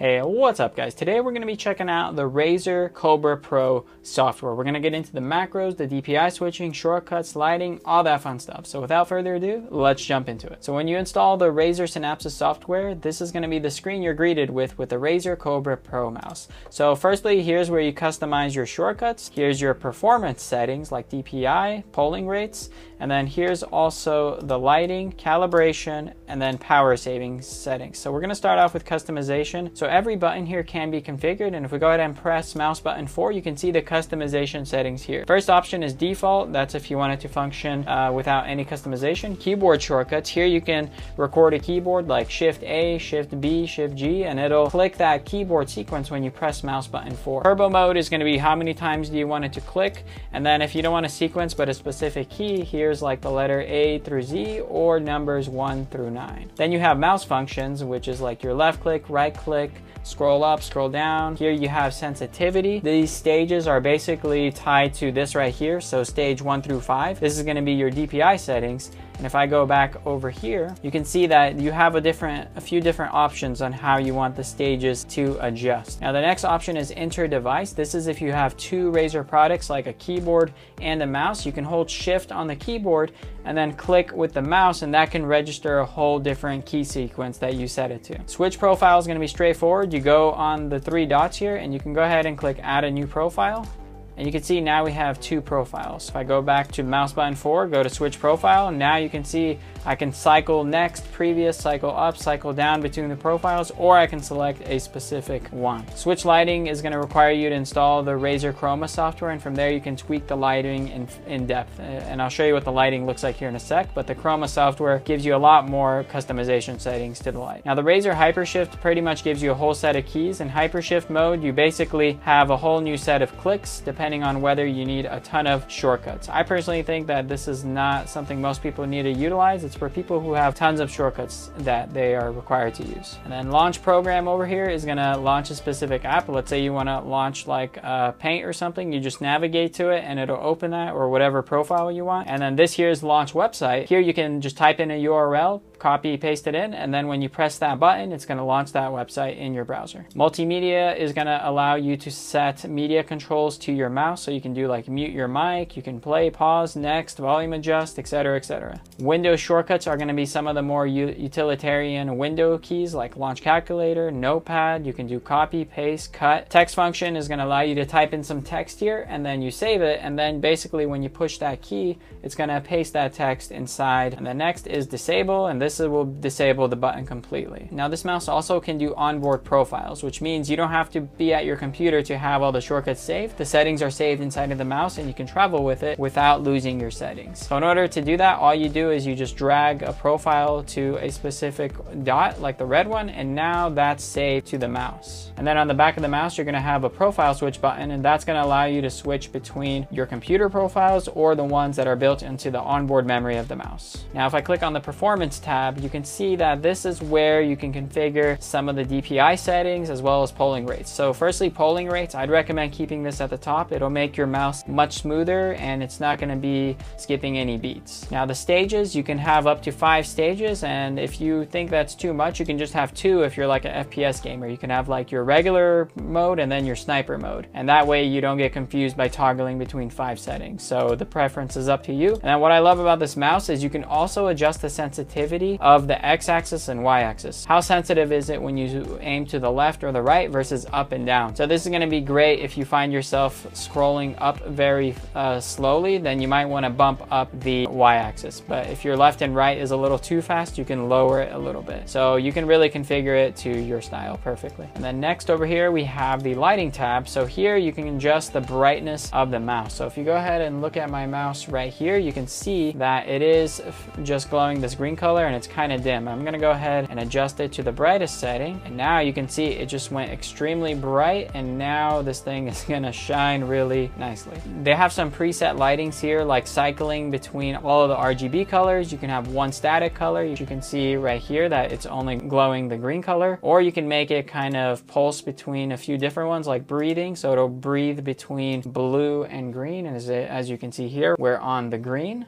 Hey, what's up guys? Today we're going to be checking out the Razer Cobra Pro software. We're going to get into the macros, the DPI switching, shortcuts, lighting, all that fun stuff. So without further ado, let's jump into it. So when you install the Razer Synapse software, this is going to be the screen you're greeted with the Razer Cobra Pro mouse. So firstly, here's where you customize your shortcuts. Here's your performance settings like DPI, polling rates, and then here's also the lighting, calibration, and then power saving settings. So we're going to start off with customization. So every button here can be configured, and if we go ahead and press mouse button 4, you can see the customization settings here. First option is default. That's if you want it to function without any customization. Keyboard shortcuts. Here you can record a keyboard like Shift A, Shift B, Shift G, and it'll click that keyboard sequence when you press mouse button 4. Turbo mode is going to be how many times do you want it to click, and then if you don't want a sequence but a specific key, here's like the letter A through Z or numbers 1 through 9. Then you have mouse functions, which is like your left click, right click, scroll up, scroll down. Here you have sensitivity. These stages are basically tied to this right here. So stage 1 through 5. This is going to be your DPI settings. And if I go back over here, you can see that you have a few different options on how you want the stages to adjust. Now the next option is enter device. This is if you have two Razer products like a keyboard and a mouse. You can hold shift on the keyboard and then click with the mouse, and that can register a whole different key sequence that you set it to. Switch profile is going to be straightforward. You go on the 3 dots here and you can go ahead and click add a new profile. And you can see now we have 2 profiles. If I go back to mouse button 4, go to switch profile, now you can see I can cycle next, previous, cycle up, cycle down between the profiles, or I can select a specific one. Switch lighting is going to require you to install the Razer Chroma software, and from there you can tweak the lighting in depth. And I'll show you what the lighting looks like here in a sec, but the Chroma software gives you a lot more customization settings to the light. Now the Razer Hypershift pretty much gives you a whole set of keys. In Hypershift mode, you basically have a whole new set of clicks depending on whether you need a ton of shortcuts. I personally think that this is not something most people need to utilize. It's for people who have tons of shortcuts that they are required to use. And then launch program over here is going to launch a specific app. Let's say you want to launch like Paint or something. You just navigate to it and it'll open that, or whatever profile you want. And then this here is launch website. Here you can just type in a URL, copy, paste it in, and then when you press that button, it's going to launch that website in your browser. Multimedia is going to allow you to set media controls to your mouse, so you can do like mute your mic, you can play, pause, next, volume adjust, etc., etc. Windows shortcuts are going to be some of the more utilitarian window keys like launch calculator, notepad. You can do copy, paste, cut. Text function is going to allow you to type in some text here, and then you save it, and then basically when you push that key, it's going to paste that text inside. And the next is disable, and this will disable the button completely. Now this mouse also can do onboard profiles, which means you don't have to be at your computer to have all the shortcuts saved. The settings are saved inside of the mouse and you can travel with it without losing your settings. So in order to do that, all you do is you just drag a profile to a specific dot like the red one, and now that's saved to the mouse. And then on the back of the mouse, you're going to have a profile switch button, and that's going to allow you to switch between your computer profiles or the ones that are built into the onboard memory of the mouse. Now if I click on the performance tab, you can see that this is where you can configure some of the DPI settings as well as polling rates. So firstly, polling rates, I'd recommend keeping this at the top. It'll make your mouse much smoother and it's not going to be skipping any beats. Now the stages, you can have up to 5 stages, and if you think that's too much, you can just have 2 if you're like an FPS gamer. You can have like your regular mode and then your sniper mode, and that way you don't get confused by toggling between 5 settings. So the preference is up to you. And then what I love about this mouse is you can also adjust the sensitivity of the x-axis and y-axis. How sensitive is it when you aim to the left or the right versus up and down? So this is going to be great if you find yourself scrolling up very slowly, then you might want to bump up the y-axis. But if your left and right is a little too fast, you can lower it a little bit. So you can really configure it to your style perfectly. And then next over here we have the lighting tab. So here you can adjust the brightness of the mouse. So if you go ahead and look at my mouse right here, you can see that it is just glowing this green color and it's kind of dim. I'm going to go ahead and adjust it to the brightest setting, and now you can see it just went extremely bright, and now this thing is going to shine really nicely. They have some preset lightings here like cycling between all of the RGB colors. You can have one static color. You can see right here that it's only glowing the green color, or you can make it kind of pulse between a few different ones like breathing, so it'll breathe between blue and green, and as you can see here, we're on the green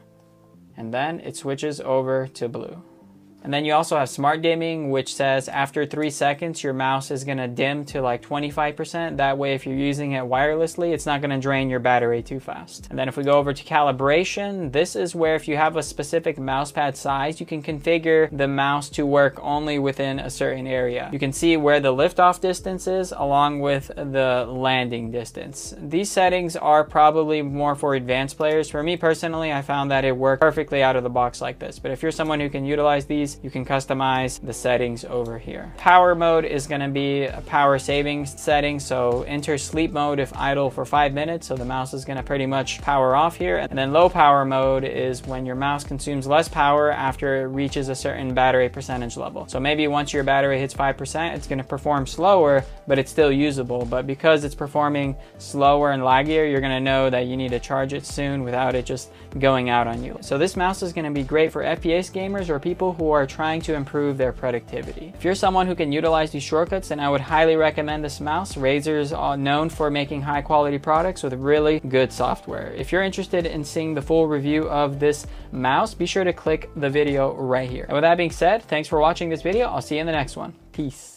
and then it switches over to blue. And then you also have smart dimming, which says after 3 seconds, your mouse is gonna dim to like 25%. That way, if you're using it wirelessly, it's not gonna drain your battery too fast. And then if we go over to calibration, this is where if you have a specific mouse pad size, you can configure the mouse to work only within a certain area. You can see where the liftoff distance is along with the landing distance. These settings are probably more for advanced players. For me personally, I found that it worked perfectly out of the box like this. But if you're someone who can utilize these, you can customize the settings over here. Power mode is going to be a power savings setting. So enter sleep mode if idle for 5 minutes. So the mouse is going to pretty much power off here. And then low power mode is when your mouse consumes less power after it reaches a certain battery percentage level. So maybe once your battery hits 5%, it's going to perform slower, but it's still usable. But because it's performing slower and laggier, you're going to know that you need to charge it soon without it just going out on you. So this mouse is going to be great for FPS gamers or people who are trying to improve their productivity. If you're someone who can utilize these shortcuts, then I would highly recommend this mouse. Razer is known for making high quality products with really good software. If you're interested in seeing the full review of this mouse, be sure to click the video right here. And with that being said, thanks for watching this video. I'll see you in the next one. Peace.